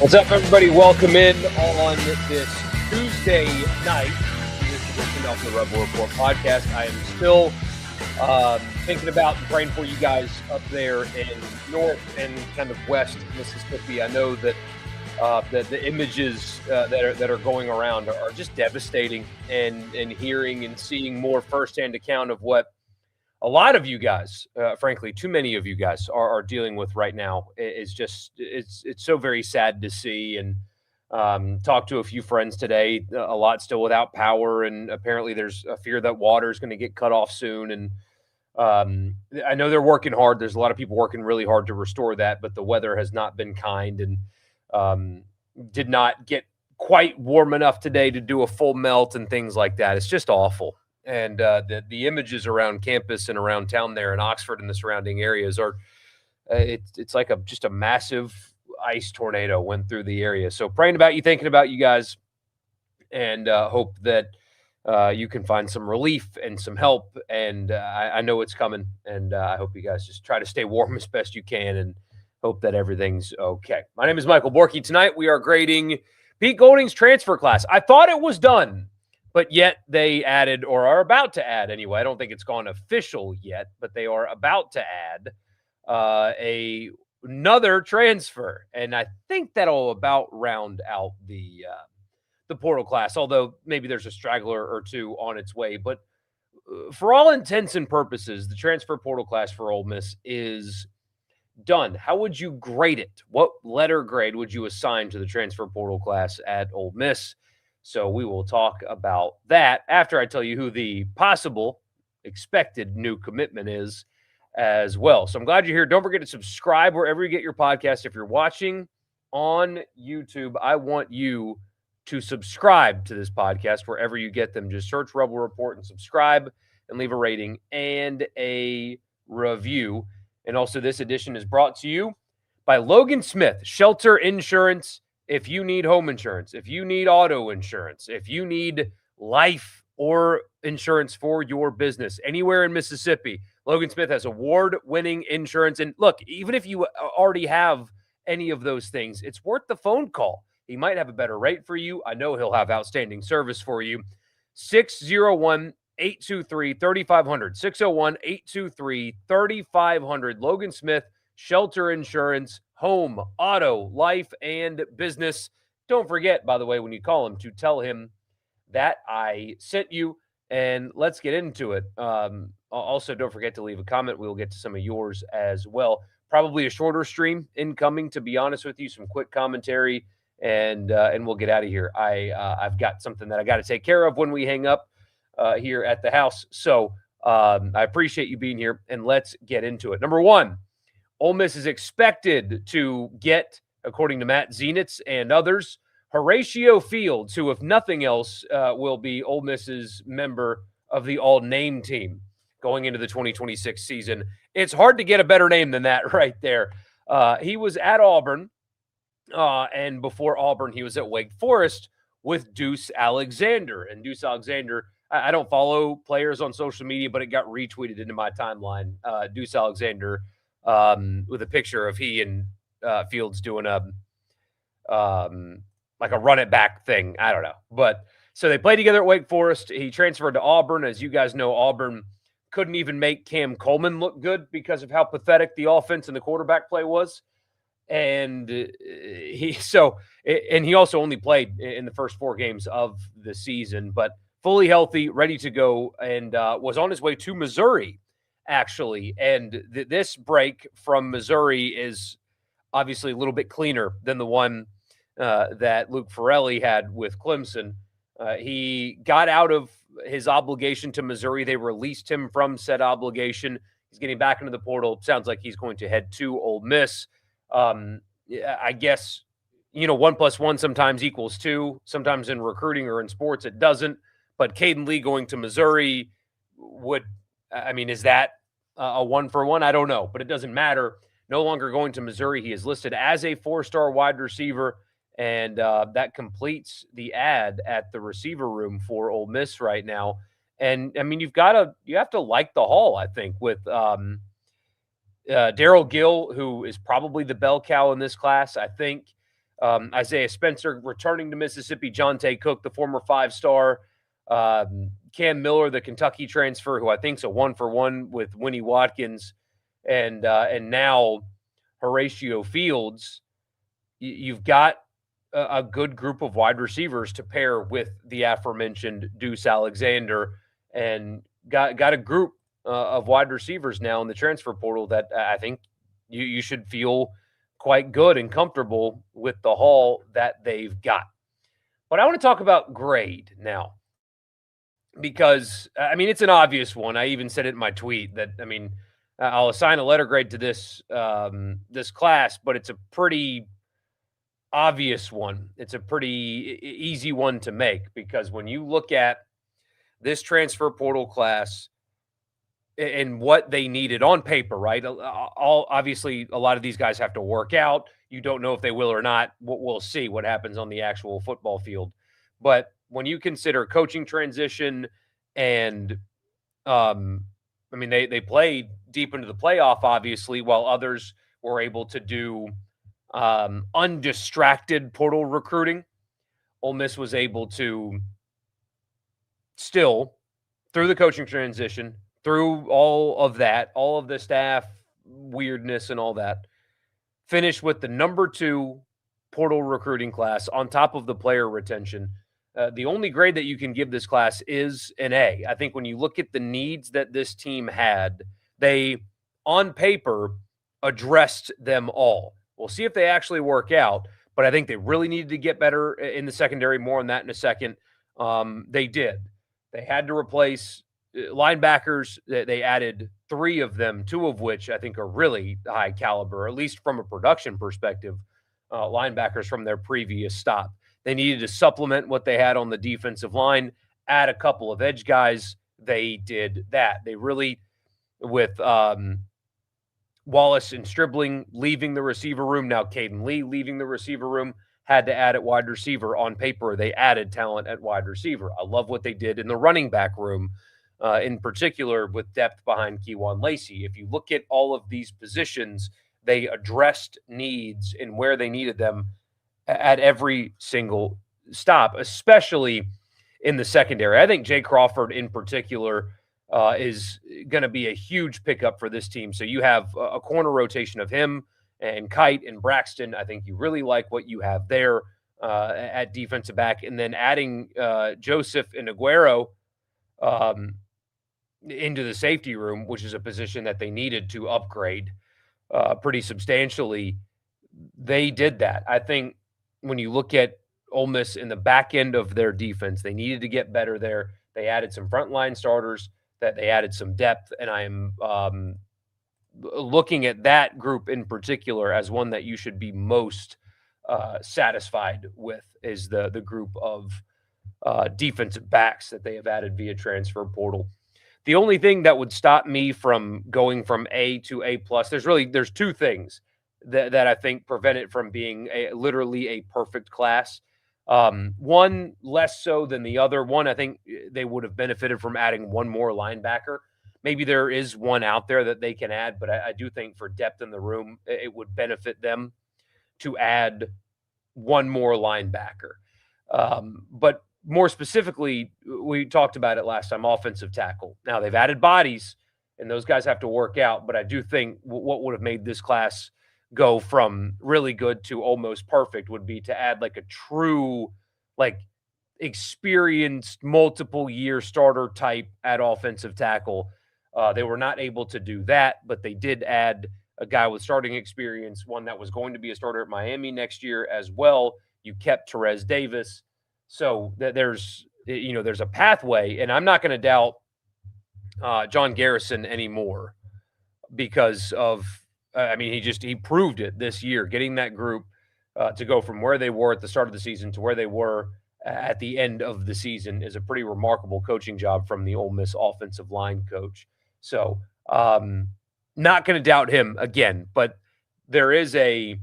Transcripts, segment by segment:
What's up, everybody? Welcome in on this Tuesday night to this edition of the Rebel Report podcast. I am still thinking about and praying for you guys up there in north and kind of west Mississippi. I know that the images that are going around are just devastating, and hearing and seeing more firsthand account of what a lot of you guys, frankly, too many of you guys are dealing with right now is just it's so very sad to see. And talked to a few friends today, a lot still without power, and apparently there's a fear that water is going to get cut off soon. And I know they're working hard. There's a lot of people working really hard to restore that, but the weather has not been kind, and did not get quite warm enough today to do a full melt and things like that. It's just awful. And the images around campus and around town there in Oxford and the surrounding areas are it's like just a massive ice tornado went through the area. So praying about you, thinking about you guys, and hope that you can find some relief and some help. And I know it's coming, and I hope you guys just try to stay warm as best you can and hope that everything's okay. My name is Michael Borky. Tonight we are grading Pete Golding's transfer class. I thought it was done, but yet they added, or are about to add anyway. I don't think it's gone official yet, but they are about to add another transfer. And I think that'll about round out the portal class, although maybe there's a straggler or two on its way. But for all intents and purposes, the transfer portal class for Ole Miss is done. How would you grade it? What letter grade would you assign to the transfer portal class at Ole Miss? So we will talk about that after I tell you who the possible expected new commitment is as well. So I'm glad you're here. Don't forget to subscribe wherever you get your podcast. If you're watching on YouTube, I want you to subscribe to this podcast wherever you get them. Just search Rebel Report and subscribe and leave a rating and a review. And also, this edition is brought to you by Logan Smith, Shelter Insurance. If you need home insurance, if you need auto insurance, if you need life or insurance for your business anywhere in Mississippi, Logan Smith has award-winning insurance. And look, even if you already have any of those things, it's worth the phone call. He might have a better rate for you. I know he'll have outstanding service for you. 601-823-3500. 601-823-3500. Logan Smith, Shelter Insurance, home, auto, life, and business. Don't forget, by the way, when you call him, to tell him that I sent you, and let's get into it. Also, don't forget to leave a comment. We'll get to some of yours as well. Probably a shorter stream incoming, to be honest with you, some quick commentary, and we'll get out of here. I've got something that I got to take care of when we hang up here at the house. So I appreciate you being here, and let's get into it. Number one, Ole Miss is expected to get, according to Matt Zenitz and others, Horatio Fields, who, if nothing else, will be Ole Miss's member of the all-name team going into the 2026 season. It's hard to get a better name than that right there. He was at Auburn, and before Auburn, he was at Wake Forest with Deuce Alexander. And Deuce Alexander, I don't follow players on social media, but it got retweeted into my timeline. Deuce Alexander, with a picture of he and Fields doing a like a run it back thing. I don't know. But so they played together at Wake Forest. He transferred to Auburn. As you guys know, Auburn couldn't even make Cam Coleman look good because of how pathetic the offense and the quarterback play was. And he also only played in the first 4 games of the season, but fully healthy, ready to go, and was on his way to Missouri, actually. And this break from Missouri is obviously a little bit cleaner than the one that Luke Farrelly had with Clemson. He got out of his obligation to Missouri. They released him from said obligation. He's getting back into the portal. Sounds like he's going to head to Ole Miss. I guess, 1 + 1 sometimes equals 2. Sometimes in recruiting or in sports, it doesn't. But Caden Lee going to Missouri is that a 1-for-1? I don't know, but it doesn't matter. No longer going to Missouri. He is listed as a 4-star wide receiver, and that completes the ad at the receiver room for Ole Miss right now. And you have to like the haul, I think, with Daryl Gill, who is probably the bell cow in this class. I think Isaiah Spencer returning to Mississippi, Jonte Cook, the former 5-star, Cam Miller, the Kentucky transfer, who I think is a 1-for-1 with Winnie Watkins, and now Horatio Fields. You've got a good group of wide receivers to pair with the aforementioned Deuce Alexander, and got a group of wide receivers now in the transfer portal that I think you should feel quite good and comfortable with the haul that they've got. But I want to talk about grade now, because I mean it's an obvious one. I even said it in my tweet that I'll assign a letter grade to this class, but it's a pretty obvious one. It's a pretty easy one to make, because when you look at this transfer portal class and what they needed on paper, right? All obviously, a lot of these guys have to work out. You don't know if they will or not. We'll see what happens on the actual football field. But when you consider coaching transition and, they played deep into the playoff, obviously, while others were able to do undistracted portal recruiting. Ole Miss was able to still, through the coaching transition, through all of that, all of the staff weirdness and all that, finish with the number 2 portal recruiting class on top of the player retention. The only grade that you can give this class is an A. I think when you look at the needs that this team had, they, on paper, addressed them all. We'll see if they actually work out, but I think they really needed to get better in the secondary. More on that in a second. They did. They had to replace linebackers. They added 3 of them, 2 of which I think are really high caliber, at least from a production perspective, linebackers from their previous stop. They needed to supplement what they had on the defensive line, add a couple of edge guys. They did that. They really, with Wallace and Stribling leaving the receiver room, now Caden Lee leaving the receiver room, had to add at wide receiver. On paper, they added talent at wide receiver. I love what they did in the running back room, in particular with depth behind Keywan Lacey. If you look at all of these positions, they addressed needs in where they needed them at every single stop, especially in the secondary. I think Jay Crawford in particular is going to be a huge pickup for this team. So you have a corner rotation of him and Kite and Braxton. I think you really like what you have there at defensive back. And then adding Joseph and Aguero into the safety room, which is a position that they needed to upgrade pretty substantially. They did that. I think when you look at Ole Miss in the back end of their defense, they needed to get better there. They added some frontline starters, that they added some depth, and I am looking at that group in particular as one that you should be most satisfied with, is the group of defensive backs that they have added via transfer portal. The only thing that would stop me from going from A to A+, there's 2 things that I think prevent it from being literally a perfect class. One less so than the other. One, I think they would have benefited from adding 1 more linebacker. Maybe there is one out there that they can add, but I do think for depth in the room, it would benefit them to add 1 more linebacker. But more specifically, we talked about it last time, offensive tackle. Now, they've added bodies, and those guys have to work out, but I do think what would have made this class go from really good to almost perfect would be to add like a true, like, experienced multiple year starter type at offensive tackle. They were not able to do that, but they did add a guy with starting experience, one that was going to be a starter at Miami next year as well. You kept Terez Davis. So there's a pathway, and I'm not going to doubt John Garrison anymore, because of, he proved it this year, getting that group to go from where they were at the start of the season to where they were at the end of the season is a pretty remarkable coaching job from the Ole Miss offensive line coach. So not going to doubt him again, but there is a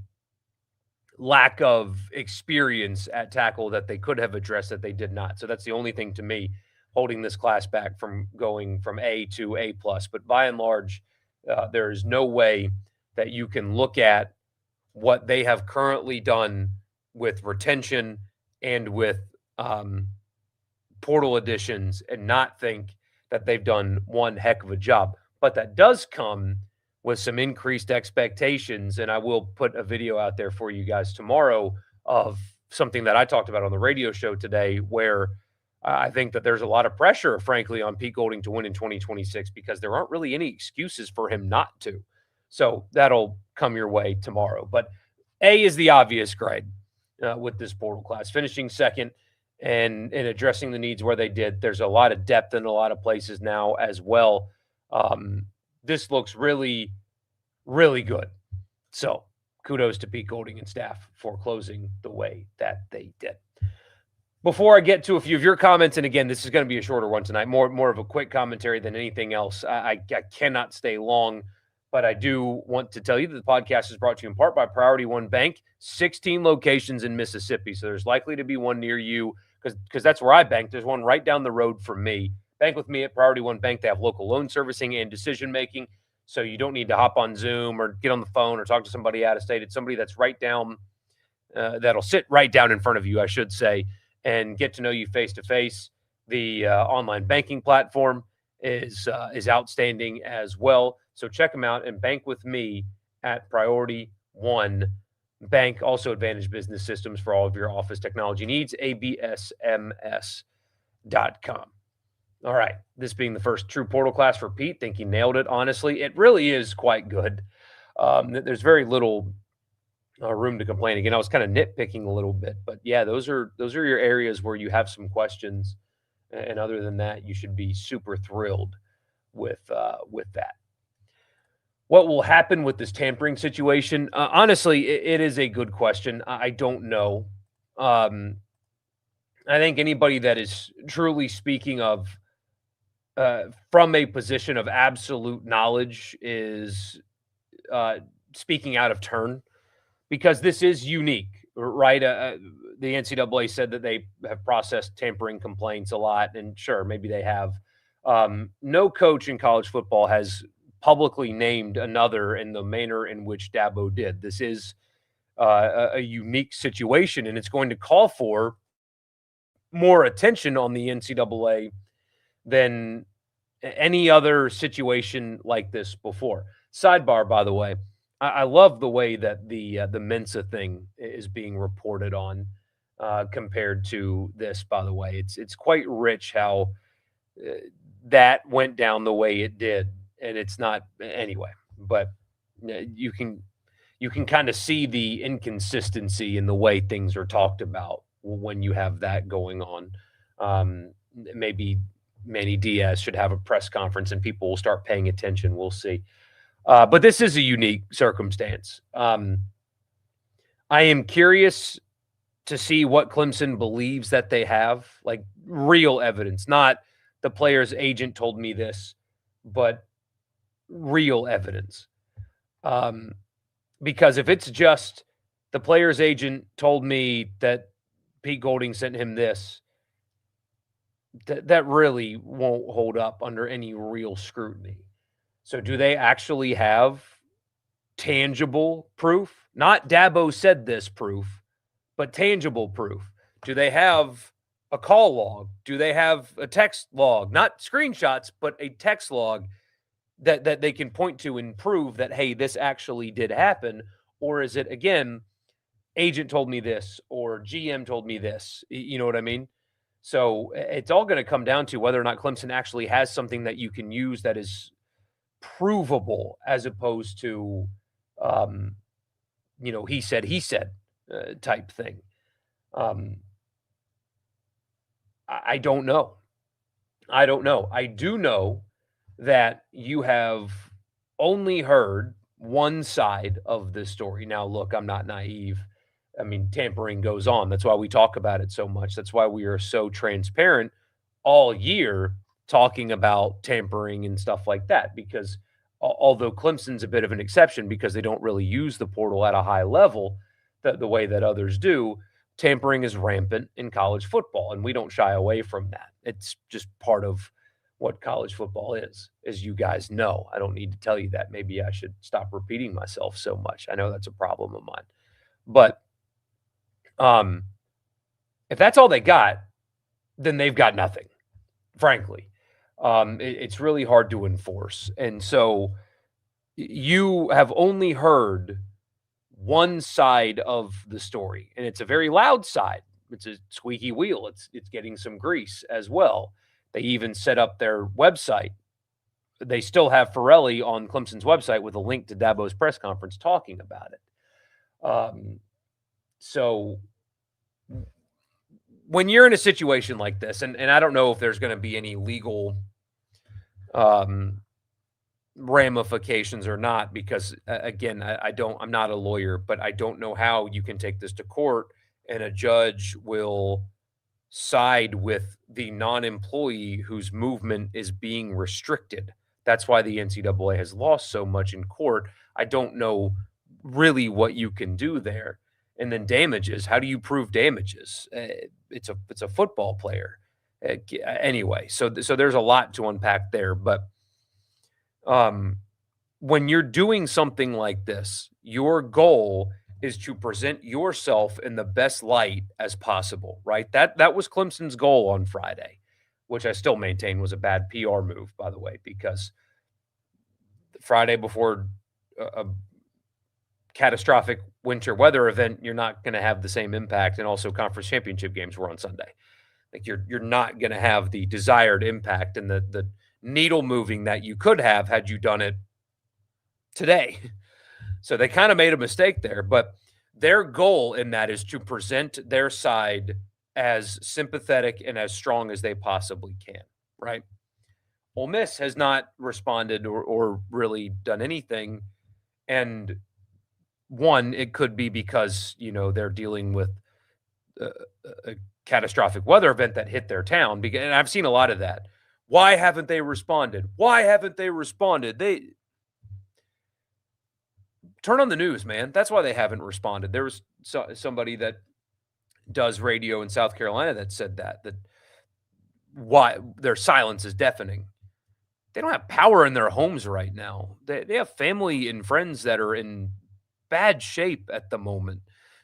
lack of experience at tackle that they could have addressed that they did not. So that's the only thing to me holding this class back from going from A to A+. But by and large, there is no way that you can look at what they have currently done with retention and with portal additions and not think that they've done one heck of a job. But that does come with some increased expectations. And I will put a video out there for you guys tomorrow of something that I talked about on the radio show today, where I think that there's a lot of pressure, frankly, on Pete Golding to win in 2026 because there aren't really any excuses for him not to. So that'll come your way tomorrow. But A is the obvious grade with this portal class, finishing second and addressing the needs where they did. There's a lot of depth in a lot of places now as well. This looks really, really good. So kudos to Pete Golding and staff for closing the way that they did. Before I get to a few of your comments, and again, this is going to be a shorter one tonight, more of a quick commentary than anything else. I cannot stay long, but I do want to tell you that the podcast is brought to you in part by Priority One Bank, 16 locations in Mississippi. So there's likely to be one near you because that's where I bank. There's one right down the road from me. Bank with me at Priority One Bank. They have local loan servicing and decision-making, so you don't need to hop on Zoom or get on the phone or talk to somebody out of state. It's somebody that's right down, that'll sit right down in front of you, I should say, and get to know you face-to-face. The online banking platform is outstanding as well. So check them out and bank with me at Priority One Bank. Also, Advantage Business Systems for all of your office technology needs, absms.com. All right, this being the first true portal class for Pete, think he nailed it, honestly. It really is quite good. There's very little room to complain. Again, I was kind of nitpicking a little bit, but yeah, those are your areas where you have some questions. And other than that, you should be super thrilled with that. What will happen with this tampering situation? Honestly, it is a good question. I don't know. I think anybody that is truly speaking of from a position of absolute knowledge is speaking out of turn, because this is unique, right? The NCAA said that they have processed tampering complaints a lot, and sure, maybe they have. No coach in college football has publicly named another in the manner in which Dabo did. This is a unique situation, and it's going to call for more attention on the NCAA than any other situation like this before. Sidebar, by the way, I love the way that the Mensa thing is being reported on compared to this. By the way, it's quite rich how that went down the way it did, and it's not anyway. But you can kind of see the inconsistency in the way things are talked about when you have that going on. Maybe Manny Diaz should have a press conference and people will start paying attention. We'll see. But this is a unique circumstance. I am curious to see what Clemson believes that they have, like real evidence, not the player's agent told me this, but real evidence. Because if it's just the player's agent told me that Pete Golding sent him this, that really won't hold up under any real scrutiny. So do they actually have tangible proof? Not Dabo said this proof, but tangible proof. Do they have a call log? Do they have a text log? Not screenshots, but a text log that they can point to and prove that, hey, this actually did happen? Or is it, again, agent told me this or GM told me this? You know what I mean? So it's all going to come down to whether or not Clemson actually has something that you can use that is provable, as opposed to, he said type thing. I don't know. I do know that you have only heard one side of this story. Now, look, I'm not naive. I mean, tampering goes on. That's why we talk about it so much. That's why we are so transparent all year talking about tampering and stuff like that, because although Clemson's a bit of an exception because they don't really use the portal at a high level the way that others do, tampering is rampant in college football, and we don't shy away from that. It's just part of what college football is, as you guys know. I don't need to tell you that. Maybe I should stop repeating myself so much. I know that's a problem of mine. But Um, if that's all they got, then they've got nothing, frankly. It's really hard to enforce. And so you have only heard one side of the story, and it's a very loud side. It's a squeaky wheel. It's getting some grease as well. They even set up their website. They still have Ferrelli on Clemson's website with a link to Dabo's press conference talking about it. So when you're in a situation like this, and I don't know if there's going to be any legal ramifications or not, because again, I'm not a lawyer, but I don't know how you can take this to court and a judge will side with the non-employee whose movement is being restricted. That's why the NCAA has lost so much in court. I don't know really what you can do there. And then damages. How do you prove damages? It's a football player. Anyway, so there's a lot to unpack there. But when you're doing something like this, your goal is to present yourself in the best light as possible, right? That was Clemson's goal on Friday, which I still maintain was a bad PR move, by the way, because Friday before a catastrophic winter weather event, you're not going to have the same impact, and also conference championship games were on Sunday. Like you're not going to have the desired impact and the needle moving that you could have had you done it today. So they kind of made a mistake there, but their goal in that is to present their side as sympathetic and as strong as they possibly can, right? Ole Miss has not responded or really done anything. And one, it could be because, they're dealing with a catastrophic weather event that hit their town. And I've seen a lot of that. Why haven't they responded? Why haven't they responded? They turn on the news, man. That's why they haven't responded. There was somebody that does radio in South Carolina that said that why their silence is deafening. They don't have power in their homes right now. They have family and friends that are in bad shape at the moment.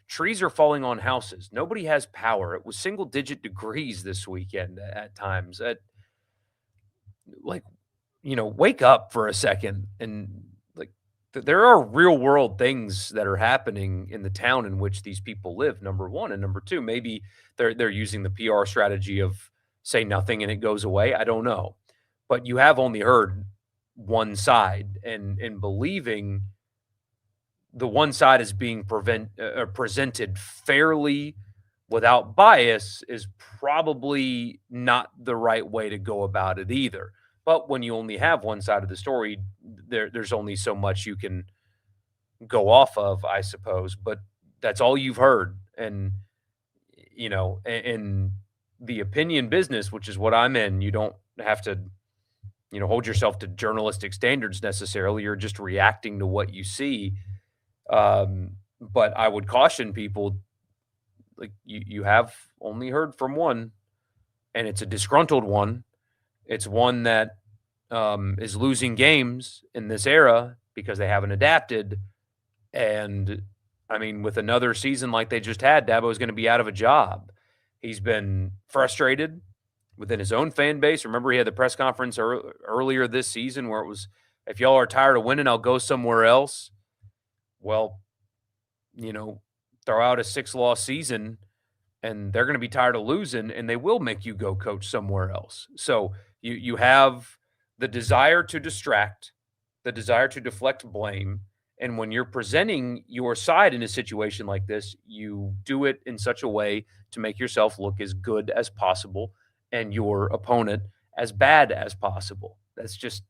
Trees are falling on houses. Nobody has power. It was single-digit degrees this weekend at times. Wake up for a second. And there are real-world things that are happening in the town in which these people live, number one. And number two, maybe they're using the PR strategy of say nothing and it goes away. I don't know. But you have only heard one side, and in believing the one side is being presented fairly without bias is probably not the right way to go about it either. But when you only have one side of the story, there's only so much you can go off of, I suppose. But that's all you've heard. And, in the opinion business, which is what I'm in, you don't have to hold yourself to journalistic standards necessarily. You're just reacting to what you see. But I would caution people, like you have only heard from one, and it's a disgruntled one. It's one that is losing games in this era because they haven't adapted. And I mean, with another season like they just had, Dabo is going to be out of a job. He's been frustrated within his own fan base. Remember, he had the press conference earlier this season where it was, if y'all are tired of winning, I'll go somewhere else. Well, throw out a 6-loss season and they're going to be tired of losing, and they will make you go coach somewhere else. So you have the desire to distract, the desire to deflect blame. And when you're presenting your side in a situation like this, you do it in such a way to make yourself look as good as possible and your opponent as bad as possible. That's just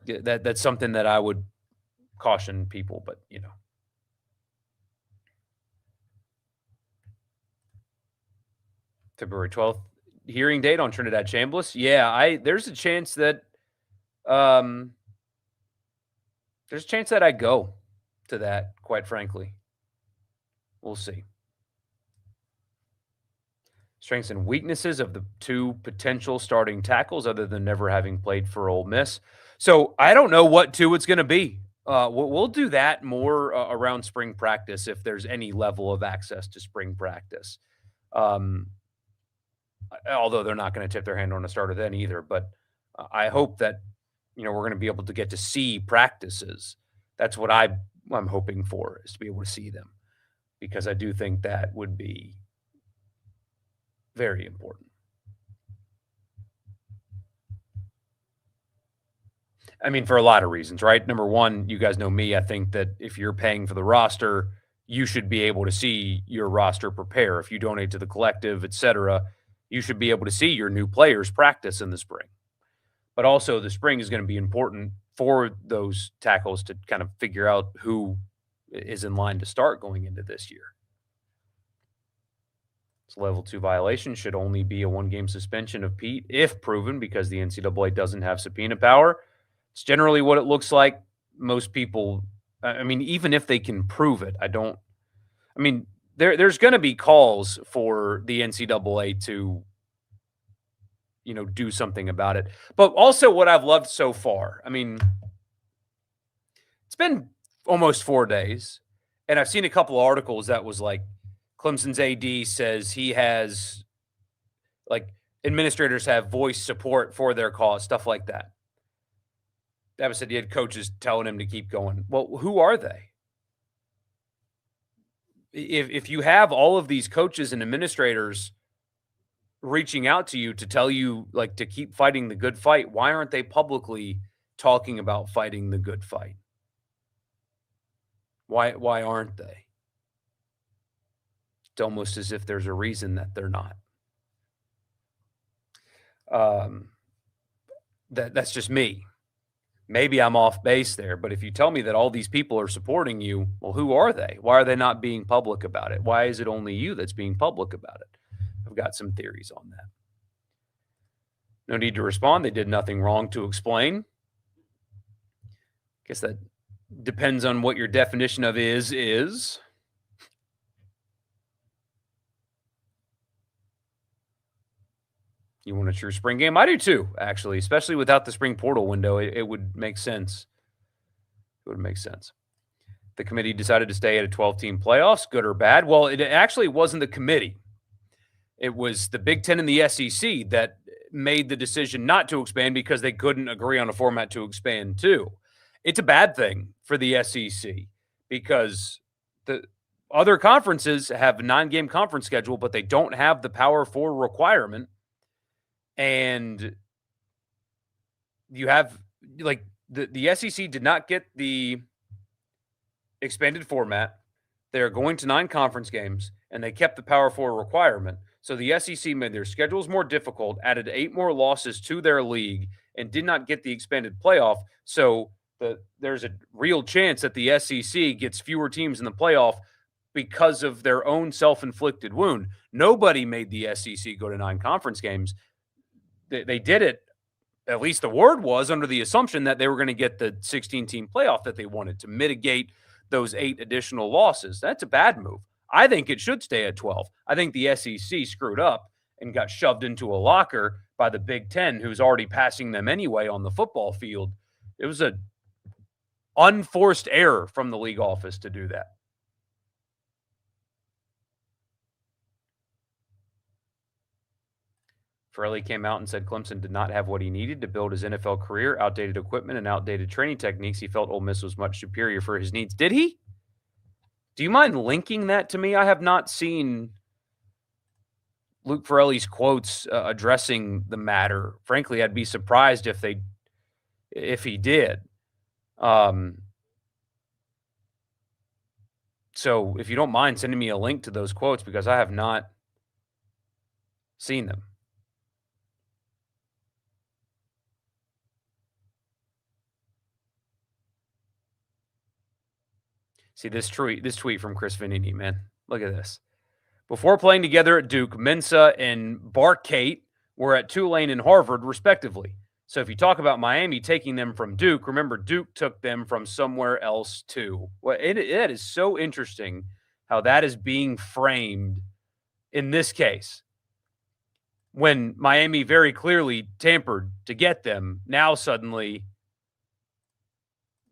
that's something that I would caution people, but February 12th hearing date on Trinidad Chambliss. Yeah, there's a chance that I go to that, quite frankly. We'll see. Strengths and weaknesses of the two potential starting tackles, other than never having played for Ole Miss. So I don't know what two it's going to be. We'll do that more around spring practice if there's any level of access to spring practice. Um, Although they're not going to tip their hand on a starter then either. But I hope that we're going to be able to get to see practices. That's what I'm hoping for, is to be able to see them, because I do think that would be very important. I mean, for a lot of reasons, right? Number one, you guys know me. I think that if you're paying for the roster, you should be able to see your roster prepare. If you donate to the collective, et cetera, you should be able to see your new players practice in the spring. But also, the spring is going to be important for those tackles to kind of figure out who is in line to start going into this year. This level 2 violation should only be a 1-game suspension of Pete if proven, because the NCAA doesn't have subpoena power. It's generally what it looks like. Most people, I mean, even if they can prove it, there's going to be calls for the NCAA to, do something about it. But also, what I've loved so far, it's been almost 4 days, and I've seen a couple of articles that was like, Clemson's AD says he has, like, administrators have voiced support for their cause, stuff like that. That said, he had coaches telling him to keep going. Well, who are they? If you have all of these coaches and administrators reaching out to you to tell you, like, to keep fighting the good fight, why aren't they publicly talking about fighting the good fight? Why aren't they? It's almost as if there's a reason that they're not. That's just me. Maybe I'm off base there, but if you tell me that all these people are supporting you, well, who are they? Why are they not being public about it? Why is it only you that's being public about it? I've got some theories on that. No need to respond. They did nothing wrong to explain. Guess that depends on what your definition of is. You want a true spring game? I do too, actually, especially without the spring portal window. It would make sense. It would make sense. The committee decided to stay at a 12-team playoffs, good or bad? Well, it actually wasn't the committee. It was the Big Ten and the SEC that made the decision not to expand because they couldn't agree on a format to expand to. It's a bad thing for the SEC because the other conferences have a 9-game conference schedule, but they don't have the Power 4 requirement. And you have, like, the SEC did not get the expanded format. They're going to 9 conference games, and they kept the Power 4 requirement. So the SEC made their schedules more difficult, added 8 more losses to their league, and did not get the expanded playoff. So there's a real chance that the SEC gets fewer teams in the playoff because of their own self-inflicted wound. Nobody made the SEC go to 9 conference games. They did it, at least the word was, under the assumption that they were going to get the 16-team playoff that they wanted to mitigate those 8 additional losses. That's a bad move. I think it should stay at 12. I think the SEC screwed up and got shoved into a locker by the Big Ten, who's already passing them anyway on the football field. It was an unforced error from the league office to do that. Farrelly came out and said Clemson did not have what he needed to build his NFL career, outdated equipment and outdated training techniques. He felt Ole Miss was much superior for his needs. Did he? Do you mind linking that to me? I have not seen Luke Farrelly's quotes addressing the matter. Frankly, I'd be surprised if he did. So if you don't mind sending me a link to those quotes, because I have not seen them. See this tweet from Chris Vanini, man. Look at this. Before playing together at Duke, Mensah and Barkate were at Tulane and Harvard, respectively. So if you talk about Miami taking them from Duke, remember Duke took them from somewhere else too. Well, it is so interesting how that is being framed in this case. When Miami very clearly tampered to get them, now suddenly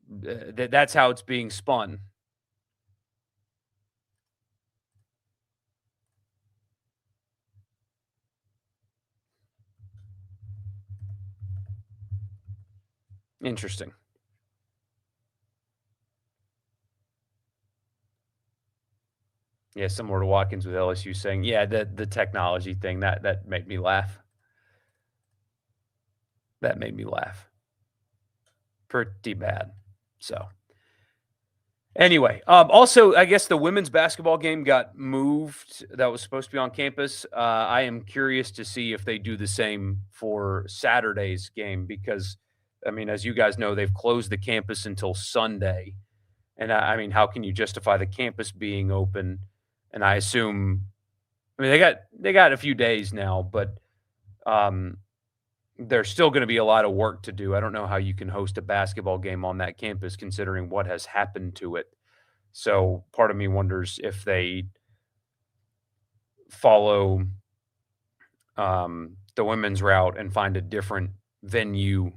That's how it's being spun. Interesting. Yeah, similar to Watkins with LSU saying, yeah, the technology thing that made me laugh. That made me laugh pretty bad. So anyway, also, I guess the women's basketball game got moved. That was supposed to be on campus. I am curious to see if they do the same for Saturday's game because, I mean, as you guys know, they've closed the campus until Sunday. And I mean, how can you justify the campus being open? And I assume, I mean, they got a few days now, but um, there's still going to be a lot of work to do. I don't know how you can host a basketball game on that campus considering what has happened to it. So part of me wonders if they follow the women's route and find a different venue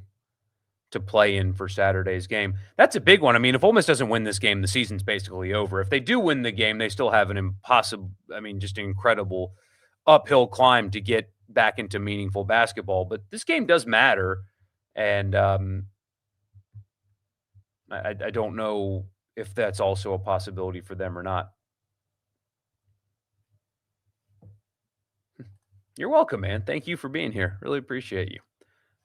to play in for Saturday's game. That's a big one. I mean, if Ole Miss doesn't win this game, the season's basically over. If they do win the game, they still have an impossible, I mean, just an incredible uphill climb to get back into meaningful basketball. But this game does matter. And I don't know if that's also a possibility for them or not. You're welcome, man. Thank you for being here. Really appreciate you.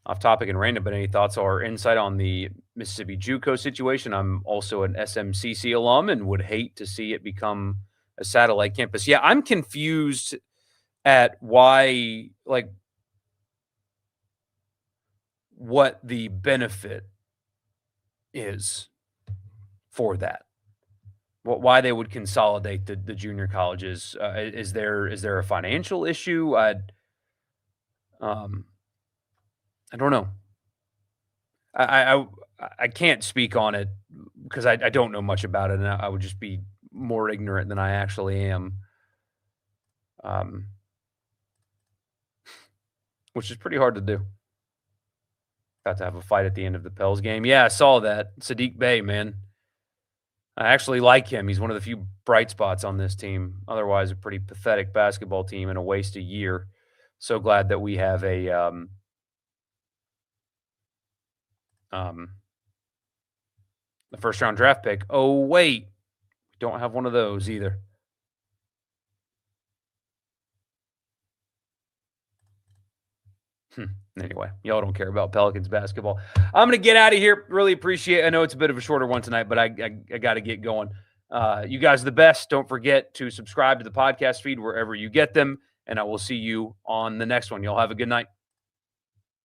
Off topic and random, but any thoughts or insight on the Mississippi JUCO situation? I'm also an SMCC alum and would hate to see it become a satellite campus. Yeah, I'm confused at why, like, what the benefit is for that. Why they would consolidate the junior colleges? Is there a financial issue? Um, I don't know. I I can't speak on it because I don't know much about it, and I would just be more ignorant than I actually am, um, which is pretty hard to do. About to have a fight at the end of the Pels game. Yeah, I saw that. Sadiq Bey, man. I actually like him. He's one of the few bright spots on this team. Otherwise, a pretty pathetic basketball team and a waste of year. So glad that we have um, the first round draft pick. Oh, wait. We don't have one of those either. Anyway, y'all don't care about Pelicans basketball. I'm gonna get out of here. Really appreciate. I know it's a bit of a shorter one tonight, but I got to get going. You guys are the best. Don't forget to subscribe to the podcast feed wherever you get them, and I will see you on the next one. Y'all have a good night.